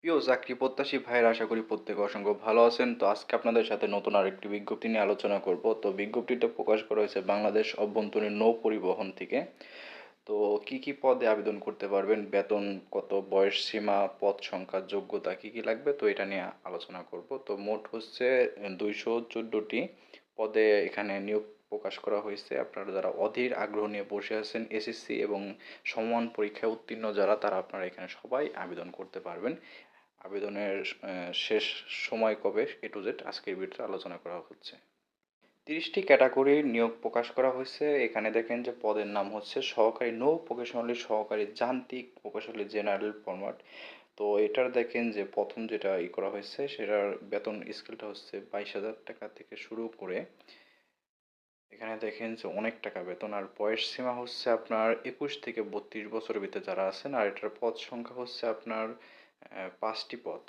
প্রিয় চাকরি প্রত্যাশী ভাইয়েরা, আশা করি প্রত্যেকে অসংখ্য ভালো আছেন। তো আজকে আপনাদের সাথে নতুন আরেকটি বিজ্ঞপ্তি নিয়ে আলোচনা করব। তো বিজ্ঞপ্তিটা প্রকাশ করা হয়েছে বাংলাদেশ অভ্যন্তরীণ নৌ পরিবহন থেকে। তো কি কি পদে আবেদন করতে পারবেন, বেতন কত, বয়স সীমা, পদ সংখ্যা, যোগ্যতা কি কি লাগবে, তো এটা নিয়ে আলোচনা করব। তো মোট হচ্ছে 214টি পদে এখানে নিয়োগ প্রকাশ করা হয়েছে। আপনারা যারা অধীর আগ্রহ নিয়ে বসে আছেন, এসএসসি এবং সমমান পরীক্ষায় উত্তীর্ণ যারা, তারা আপনারা এখানে সবাই আবেদন করতে পারবেন। আবেদনের শেষ সময় কবে, এ টু জেড আজকের ভিডিওতে আলোচনা করা হচ্ছে। 30টি ক্যাটাগরির নিয়োগ প্রকাশ করা হয়েছে। এখানে দেখেন যে পদের নাম হচ্ছে সহকারী নৌ প্রকৌশলী, সহকারী যান্ত্রিক প্রকৌশলী, জেনারেল ফরম্যাট। তো এটার দেখেন যে প্রথম যেটা করা হয়েছে, সেটার বেতন স্কেলটা হচ্ছে 22,000 টাকা থেকে শুরু করে। এখানে দেখেন যে অনেক টাকা বেতন। আর বয়স সীমা হচ্ছে আপনার 21 থেকে 32 বছরের ভিতরে যারা আছেন। আর এটার পদ সংখ্যা হচ্ছে আপনার 5টি পদ।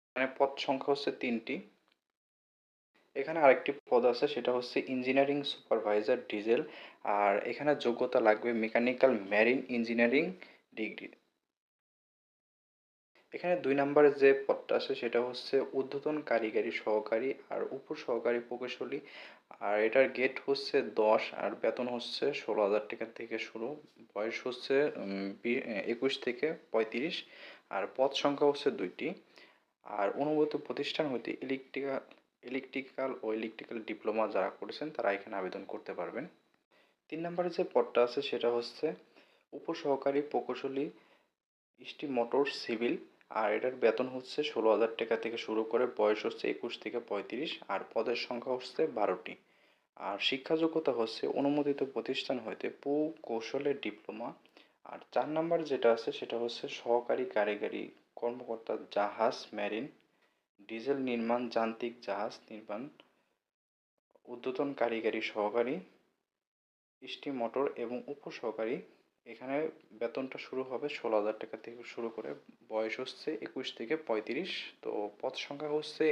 এখানে পদ সংখ্যা হচ্ছে 3টি। এখানে আরেকটি পদ আছে, সেটা হচ্ছে ইঞ্জিনিয়ারিং সুপারভাইজার ডিজেল। আর এখানে যোগ্যতা লাগবে মেকানিক্যাল মেরিন ইঞ্জিনিয়ারিং ডিগ্রি। এখানে 2 নম্বরের যে পদটা আছে সেটা হচ্ছে ঊর্ধ্বতন কারিগরি সহকারী আর উপসহকারী প্রকৌশলী। আর এটার গেট হচ্ছে 10, আর বেতন হচ্ছে 16,000 টাকা থেকে শুরু। বয়স হচ্ছে 21 থেকে 35। আর পদ সংখ্যা হচ্ছে 2টি। আর অনুমোদিত প্রতিষ্ঠান হইতে ইলেকট্রিক্যাল ডিপ্লোমা যারা করেছেন তারা এখানে আবেদন করতে পারবেন। 3 নম্বরে যে পদটা আছে সেটা হচ্ছে উপসহকারী প্রকৌশলী, স্টিম মোটর সিভিল। আর এটার বেতন হচ্ছে 16,000 টাকা থেকে শুরু করে। বয়স হচ্ছে 21 থেকে 35। আর পদের সংখ্যা হচ্ছে 12টি। আর শিক্ষা যোগ্যতা হচ্ছে অনুমোদিত প্রতিষ্ঠান হইতে প্রকৌশলের ডিপ্লোমা। আর 4 নম্বর যেটা আছে সেটা হচ্ছে সহকারী কারিগরি কর্মকর্তা, জাহাজ মেরিন, ডিজেল নির্মাণ, যান্ত্রিক জাহাজ নির্মাণ, ঊর্ধ্বতন কারিগরি সহকারী, স্টিম মোটর এবং উপসহকারী। এখানে বেতনটা শুরু হবে 16,000 টাকা থেকে শুরু করে। বয়স হচ্ছে 21 থেকে 35। তো পদ সংখ্যা হচ্ছে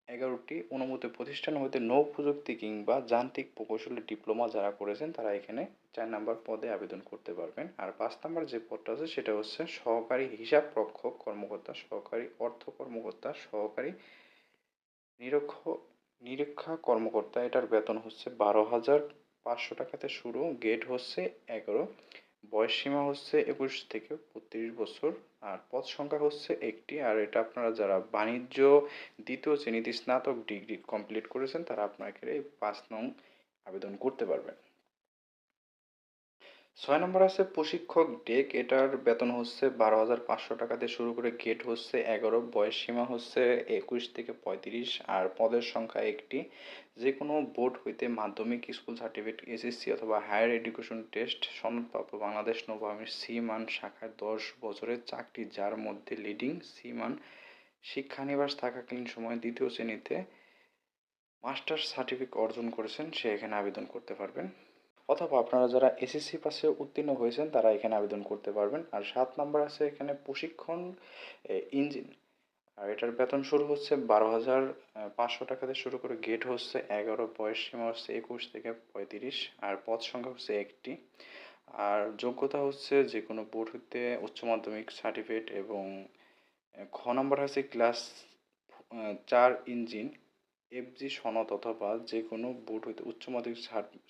11টি। অনুমোদিত প্রতিষ্ঠান হইতে নৌ প্রযুক্তি কিংবা যান্ত্রিক প্রকৌশলী ডিপ্লোমা যারা করেছেন তারা এখানে 4 নম্বর পদে আবেদন করতে পারবেন। আর 5 নম্বর যে পদটা আছে সেটা হচ্ছে সহকারী হিসাব রক্ষক কর্মকর্তা, সহকারী অর্থ কর্মকর্তা, সহকারী নিরক্ষ নিরীক্ষা কর্মকর্তা। এটার বেতন হচ্ছে 12,500 টাকাতে শুরু। গেট হচ্ছে 11। বয়স সীমা হচ্ছে 21 থেকে 32 বছর। আর পদ সংখ্যা হচ্ছে 1টি। আর এটা আপনারা যারা বাণিজ্য 2য় শ্রেণীতে স্নাতক ডিগ্রি কমপ্লিট করেছেন তারা আপনাকে এই 5 নং আবেদন করতে পারবেন। 6 নম্বর আছে প্রশিক্ষক ডেক। এটার বেতন হচ্ছে 12,500 টাকাতে শুরু করে। গেট হচ্ছে 11। বয়স সীমা হচ্ছে 21 থেকে 35। আর পদের সংখ্যা 1টি। যে কোনো বোর্ড হইতে মাধ্যমিক স্কুল সার্টিফিকেট, এসএসসি অথবা হায়ার এডুকেশন টেস্ট সনদপ্রাপ্ত বাংলাদেশ নৌবাহিনীর সি-মান শাখায় 10 বছরের চাকরি, যার মধ্যে লিডিং সি-মান শিক্ষানিবাস থাকাকালীন সময়ে 2য় শ্রেণীতে মাস্টার্স সার্টিফিকেট অর্জন করেছেন সে এখানে আবেদন করতে পারবেন। অথবা আপনারা যারা এসএসসি পাশে উত্তীর্ণ হয়েছেন তারা এখানে আবেদন করতে পারবেন। আর 7 নম্বর আছে এখানে প্রশিক্ষণ ইঞ্জিন। আর এটার বেতন শুরু হচ্ছে 12,500 টাকাতে শুরু করে। গেট হচ্ছে 11। বয়স সীমা হচ্ছে 21 থেকে 35। আর পদ সংখ্যা হচ্ছে 1টি। আর যোগ্যতা হচ্ছে যে কোনো বোর্ড হতে উচ্চ মাধ্যমিক সার্টিফিকেট এবং খ নম্বর আছে ক্লাস 4 ইঞ্জিন এফজি সনদ অথবা যে কোনো বোর্ড হইতে উচ্চ মাধ্যমিক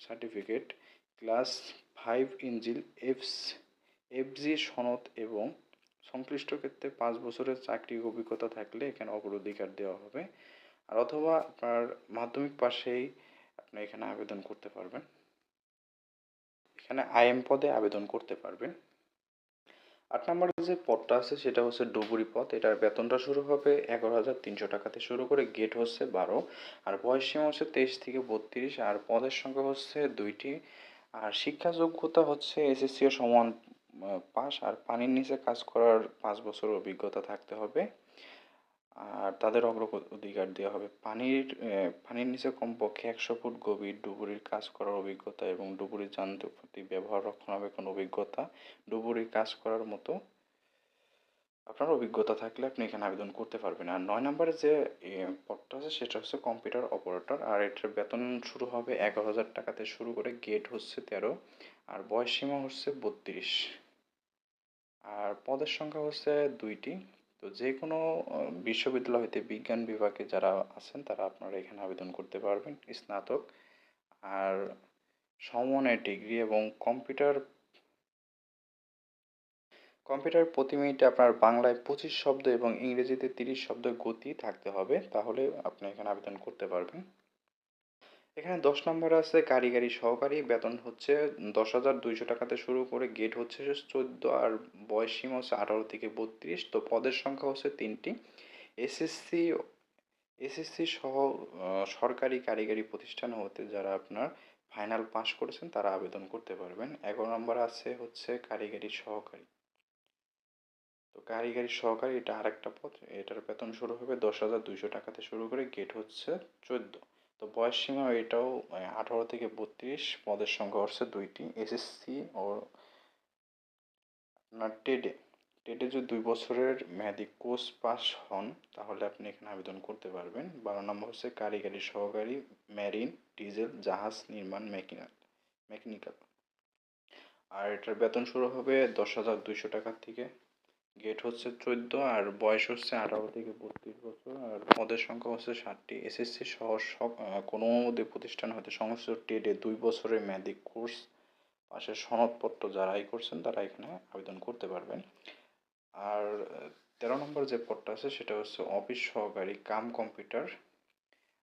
সার্টিফিকেট, ক্লাস 5 ইঞ্জিন এফজি সনদ এবং সংশ্লিষ্ট ক্ষেত্রে 5 বছরের চাকরির অভিজ্ঞতা থাকলে এখানে অগ্রাধিকার দেওয়া হবে। আর অথবা আপনার মাধ্যমিক পাশেই আপনি এখানে আবেদন করতে পারবেন। এখানে আইএম পদে আবেদন করতে পারবেন। 8 নম্বরে যে পদটা আছে সেটা হচ্ছে ডুবুরি পদ। এটার বেতনটা শুরু হবে 11,300 টাকাতে শুরু করে। গেট হচ্ছে 12। আর বয়স সীমা হচ্ছে 23 থেকে 32। আর পদের সংখ্যা হচ্ছে 2টি। আর শিক্ষা যোগ্যতা হচ্ছে এসএসসি ও সমান পাস। আর পানির নিচে কাজ করার 5 বছর অভিজ্ঞতা থাকতে হবে। আর তাদের অগ্রাধিকার দেওয়া হবে। পানির নিচে কমপক্ষে 100 ফুট গভীর ডুবুরির কাজ করার অভিজ্ঞতা এবং ডুবুরির যন্ত্রপাতি ব্যবহার, রক্ষণাবেক্ষণ অভিজ্ঞতা, ডুবুরির কাজ করার মতো আপনার অভিজ্ঞতা থাকলে আপনি এখানে আবেদন করতে পারবেন। আর 9 নম্বরে যে পদটা আছে সেটা হচ্ছে কম্পিউটার অপারেটর। আর এটার বেতন শুরু হবে 11,000 টাকাতে শুরু করে। গেট হচ্ছে 13। আর বয়স সীমা হচ্ছে 32। আর পদের সংখ্যা হচ্ছে 2টি। তো যে কোনো বিশ্ববিদ্যালয় হইতে বিজ্ঞান বিভাগে যারা আছেন তারা আপনারা এখানে আবেদন করতে পারবেন, স্নাতক। আর সমমানের ডিগ্রি এবং কম্পিউটার প্রতি মিনিটে আপনার বাংলায় 25 শব্দ এবং ইংরেজিতে 30 শব্দ গতি থাকতে হবে, তাহলে আপনি এখানে আবেদন করতে পারবেন। এখানে 10 নম্বরে আছে কারিগরি সহকারী, বেতন হচ্ছে 10,200 টাকাতে শুরু করে গেট হচ্ছে 14, আর বয়স সীমা হচ্ছে 18 থেকে 32। তো পদের সংখ্যা হচ্ছে 3টি। এসএসসি এসএসসি সহ সরকারি কারিগরি প্রতিষ্ঠান হতে যারা আপনার ফাইনাল পাস করেছেন তারা আবেদন করতে পারবেন। 11 নম্বর আছে হচ্ছে কারিগরি সহকারী। তো কারিগরি সহকারী এটা আরেকটা পদ, এটার বেতন শুরু হবে 10,200 টাকাতে শুরু করে গেট হচ্ছে 14। তো বয়স সীমা এটাও 18 থেকে 32, পদের সংখ্যা হচ্ছে 2টি। এসএসসি ও আপনার টেডে যদি 2 বছরের মেয়াদি কোর্স পাস হন তাহলে আপনি এখানে আবেদন করতে পারবেন। 12 নম্বর হচ্ছে কারিগরি সহকারী, মেরিন, ডিজেল, জাহাজ নির্মাণ, মেকানিক্যাল। আর এটার বেতন শুরু হবে 10,200 টাকা থেকে, গেট হচ্ছে 14, আর বয়স হচ্ছে 18 থেকে 32 বছর, আর পদের সংখ্যা হচ্ছে 7টি। এসএসসি সহ সব কোনো অনুমোদিত প্রতিষ্ঠান হতে সংশ্লিষ্ট ট্রেডে 2 বছরের মেয়াদি কোর্স পাশের সনদপত্র যারাই করছেন তারা এখানে আবেদন করতে পারবেন। আর 13 নম্বর যে পদটা আছে সেটা হচ্ছে অফিস সহকারী কাম কম্পিউটার,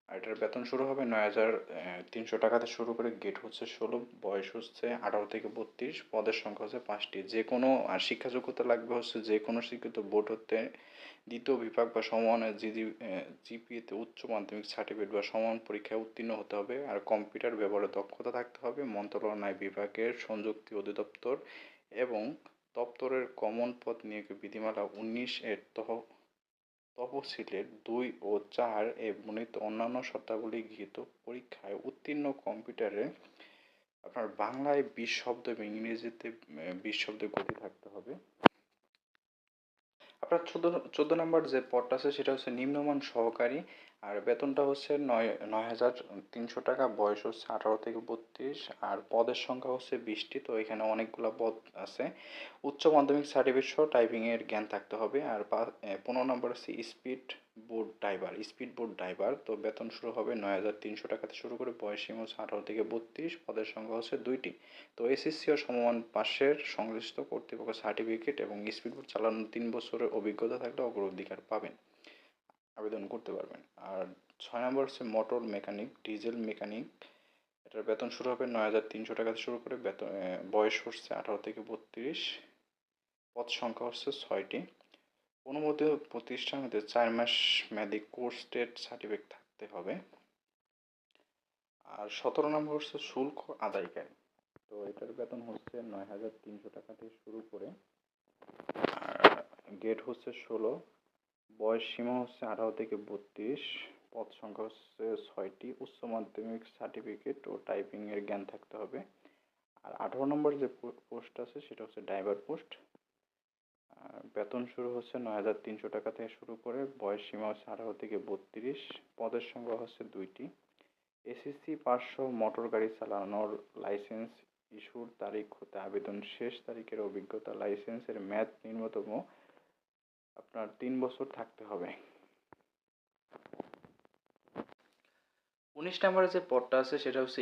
আর এটার বেতন শুরু হবে 9,300 টাকাতে শুরু করে গেট হচ্ছে 16, বয়স হচ্ছে 18 থেকে 32, পদের সংখ্যা হচ্ছে 5টি। যে কোনো আর শিক্ষা যোগ্যতা লাগবে হচ্ছে যে কোনো স্বীকৃত বোর্ড হতে দ্বিতীয় বিভাগ বা সমমানের জিপিএতে উচ্চ মাধ্যমিক সার্টিফিকেট বা সমান পরীক্ষায় উত্তীর্ণ হতে হবে, আর কম্পিউটার ব্যবহারে দক্ষতা থাকতে হবে। মন্ত্রণালয় বিভাগের সংযুক্তি অধিদপ্তর এবং দপ্তরের কমন পদ নিয়োগ বিধিমালা 19 এর তফসিলের 2 ও 4 এ বর্ণিত অন্যান্য শর্তাবলী গৃহীত পরীক্ষায় উত্তীর্ণ কম্পিউটারে আপনার বাংলায় 20 শব্দ এবং ইংরেজিতে 20 শব্দের গতি থাকতে হবে। আপনার 14 নম্বর যে পদটা আছে সেটা হচ্ছে নিম্নমান সহকারী, আর বেতনটা হচ্ছে 9,300 টাকা, বয়স হচ্ছে 18 থেকে 32, আর পদের সংখ্যা হচ্ছে 20টি। তো এখানে অনেকগুলো পদ আছে। উচ্চ মাধ্যমিক সার্টিফিকেট সহ টাইপিংয়ের জ্ঞান থাকতে হবে। আর 15 নম্বর হচ্ছে স্পিড বোট ড্রাইভার। তো বেতন শুরু হবে 9,300 টাকাতে শুরু করে, বয়স সীমা হচ্ছে 18 থেকে 32, পদের সংখ্যা হচ্ছে 2টি। তো এসএসসি ও সমমান পাশের সংশ্লিষ্ট কর্তৃপক্ষ সার্টিফিকেট এবং স্পিডবোট চালানোর 3 বছরের অভিজ্ঞতা থাকলে অগ্রাধিকার পাবেন, আবেদন করতে পারবেন। আর 6 নম্বর হচ্ছে মোটর মেকানিক, ডিজেল মেকানিক। এটার বেতন শুরু হবে 9,300 টাকা থেকে শুরু করে, বয়স হচ্ছে 18 থেকে 32, পদ সংখ্যা হচ্ছে 6টি। অনুমোদিত প্রতিষ্ঠান হতে 4 মাস মেয়াদি কোর্স টেট সার্টিফিকেট থাকতে হবে। আর 17 নম্বর হচ্ছে শুল্ক আদায়কারী। তো এটার বেতন হচ্ছে 9,300 টাকা থেকে শুরু করে, আর গেট হচ্ছে 16, বয়স সীমা হচ্ছে 18 থেকে 32, পদ সংখ্যা হচ্ছে 6টি। উচ্চ মাধ্যমিক সার্টিফিকেট ও টাইপিংয়ের জ্ঞান থাকতে হবে। আর 18 নম্বর যে পোস্ট আছে সেটা হচ্ছে ড্রাইভার পোস্ট। বেতন শুরু হচ্ছে 9,300 টাকা থেকে শুরু করে, বয়স সীমা হচ্ছে 18 থেকে 32, পদের সংখ্যা হচ্ছে 2টি। এসএসসি পাস সহ মোটর গাড়ি চালানোর লাইসেন্স ইস্যুর তারিখ হতে আবেদন শেষ তারিখের অভিজ্ঞতা, লাইসেন্সের মেয়াদ ন্যূনতম আপনার 3 বছর থাকতে হবে। 19 নম্বরে যে পদটা আছে সেটা হচ্ছে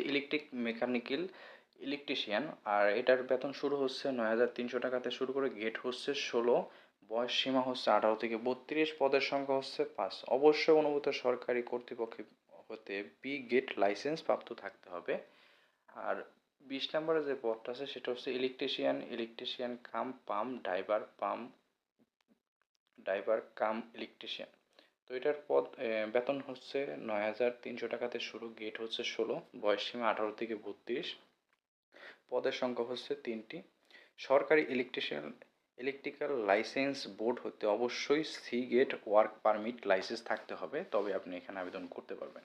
ইলেকট্রিশিয়ান, আর এটার বেতন শুরু হচ্ছে 9,300 টাকাতে শুরু করে, গেট হচ্ছে 16, বয়স সীমা হচ্ছে 18 থেকে 32, পদের সংখ্যা হচ্ছে 5। অবশ্যই অনুমোদিত সরকারি কর্তৃপক্ষ হতে বি গেট লাইসেন্স প্রাপ্ত থাকতে হবে। আর 20 নম্বরে যে পদটা আছে সেটা হচ্ছে ইলেকট্রিশিয়ান ড্রাইভার কাম ইলেকট্রিশিয়ান। তো এটার বেতন হচ্ছে 9,300 টাকাতে শুরু, গেট হচ্ছে 16, বয়স সীমা 18 থেকে 32, পদের সংখ্যা হচ্ছে 3টি। সরকারি ইলেকট্রিক্যাল লাইসেন্স বোর্ড হতে অবশ্যই সি গেট ওয়ার্ক পারমিট লাইসেন্স থাকতে হবে, তবে আপনি এখানে আবেদন করতে পারবেন।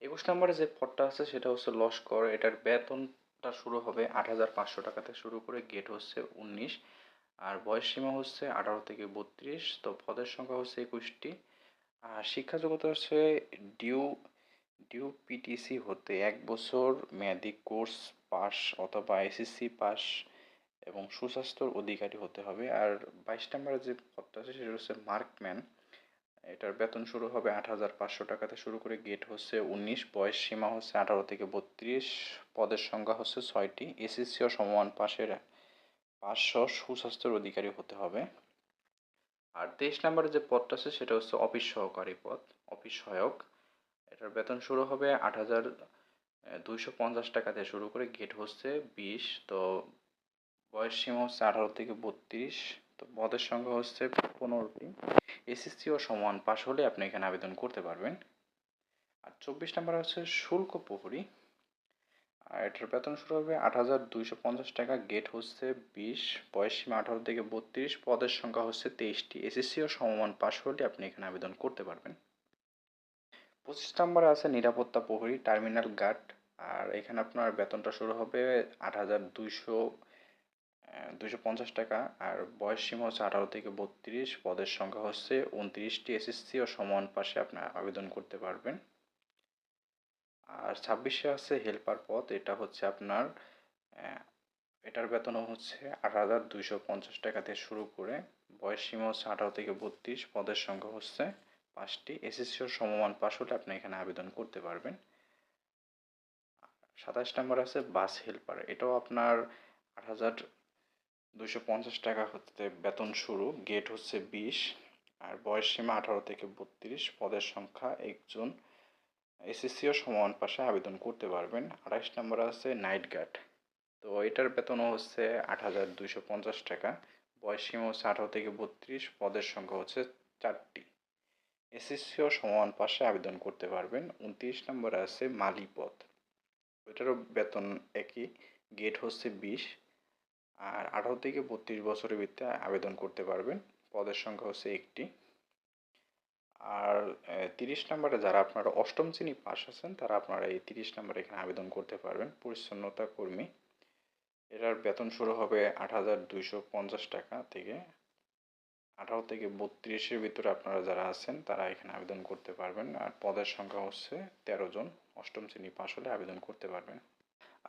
21 নম্বরে যে পদটা আছে সেটা হচ্ছে লস্কর, এটার বেতনটা শুরু হবে 8,500 টাকা থেকে শুরু করে, গেট হচ্ছে 19, আর বয়স সীমা হচ্ছে 18 থেকে 32, তো পদের সংখ্যা হচ্ছে 21টি। আর শিক্ষা যোগ্যতা হচ্ছে ডিউ পিটিসি হতে 1 বছর মেয়াদি কোর্স পাস অথবা এসএসসি পাস এবং সুস্বাস্থ্যর অধিকারী হতে হবে। আর 22 নম্বরে যে পদটা আছে সেটা হচ্ছে মার্কম্যান। এটার বেতন শুরু হবে 8,500 টাকাতে শুরু করে, গেট হচ্ছে 19, বয়স সীমা হচ্ছে 18 থেকে 32, পদের সংখ্যা হচ্ছে 6টি, এসএসসি ও সমমান পাশের 500, সুস্বাস্থ্যের অধিকারী হতে হবে। আর 23 নম্বরে যে পদটা আছে সেটা হচ্ছে অফিস সহকারী পদ, অফিস সহায়ক। এটার বেতন শুরু হবে 8,250 টাকাতে শুরু করে, গেট হচ্ছে 20, তো বয়স সীমা হচ্ছে 18 থেকে 32, তো পদের সংখ্যা হচ্ছে 15টি, এসএসসি ও সমান পাশ হলে আপনি এখানে আবেদন করতে পারবেন। আর 24 নম্বর হচ্ছে শুল্ক প্রহরী। আর এটার বেতন শুরু হবে 8,250 টাকা, গেট হচ্ছে 20, বয়স সীমা 18 থেকে 32, পদের সংখ্যা হচ্ছে 23টি, এসএসসি ও সমমান পাশ হলে আপনি এখানে আবেদন করতে পারবেন। 25 নম্বরে আছে নিরাপত্তা প্রহরী, টার্মিনাল গার্ড। আর এখানে আপনার বেতনটা শুরু হবে 8,250 টাকা, আর বয়স সীমা হচ্ছে 18 থেকে 32, পদের সংখ্যা হচ্ছে 29টি, এসএসসি ও সমান পাশে আপনি আবেদন করতে পারবেন। আর 26-এ আছে হেল্পার পদ, এটা হচ্ছে আপনার এটার বেতনও হচ্ছে 8,250 টাকাতে শুরু করে, বয়স সীমা হচ্ছে 18 থেকে 32, পদের সংখ্যা হচ্ছে 5টি, এসএসসি ও সমমান পাশ হলে আপনি এখানে আবেদন করতে পারবেন। 27 নম্বর আছে বাস হেল্পার, এটাও আপনার 8,250 টাকা হতে বেতন শুরু, গেট হচ্ছে 20, আর বয়স সীমা 18 থেকে 32, পদের সংখ্যা 1 জন, এসএসসি ও সমান পাশে আবেদন করতে পারবেন। 28 নম্বর আছে নাইট গার্ড, তো এটার বেতনও হচ্ছে 8,250 টাকা, বয়স সীমা হচ্ছে 18 থেকে 32, পদের সংখ্যা হচ্ছে 4টি, এসএসসি ও সমান পাশে আবেদন করতে পারবেন। 29 নম্বরে আছে মালি পদ, এটারও বেতন একই, গেট হচ্ছে 20, আর 18 থেকে 32 বছরের ভিতরে আবেদন করতে পারবেন, পদের সংখ্যা হচ্ছে 1টি। আর 30 নম্বরে যারা আপনারা অষ্টম শ্রেণী পাস আছেন তারা আপনারা এই 30 নম্বরে এখানে আবেদন করতে পারবেন, পরিচ্ছন্নতা কর্মী। এটার বেতন শুরু হবে 8,250 টাকা থেকে, 18 থেকে 32-এর ভিতরে আপনারা যারা আছেন তারা এখানে আবেদন করতে পারবেন। আর পদের সংখ্যা হচ্ছে 13 জন, অষ্টম শ্রেণী পাস হলে আবেদন করতে পারবেন।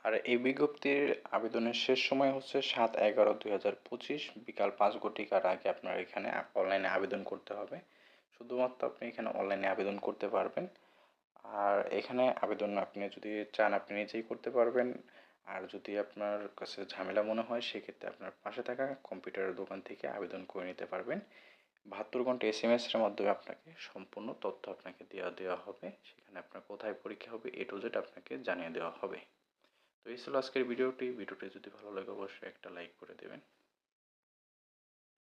আর এই বিজ্ঞপ্তির আবেদনের শেষ সময় হচ্ছে 7/11/2025 বিকাল 5 ঘটিকার আগে আপনার এখানে অনলাইনে আবেদন করতে হবে। শুধুমাত্র আপনি এখানে অনলাইনে আবেদন করতে পারবেন। আর এখানে আবেদন আপনি যদি চান আপনি নিজেই করতে পারবেন। আর যদি আপনার কাছে ঝামেলা মনে হয় সেক্ষেত্রে আপনার পাশে থাকা কম্পিউটারের দোকান থেকে আবেদন করে নিতে পারবেন। 72 ঘন্টা এসএমএসের মাধ্যমে আপনাকে সম্পূর্ণ তথ্য আপনাকে দেওয়া হবে। সেখানে আপনার কোথায় পরীক্ষা হবে A to Z আপনাকে জানিয়ে দেওয়া হবে। তো এই ছিল আজকের ভিডিওটি যদি ভালো লাগে অবশ্যই একটা লাইক করে দেবেন।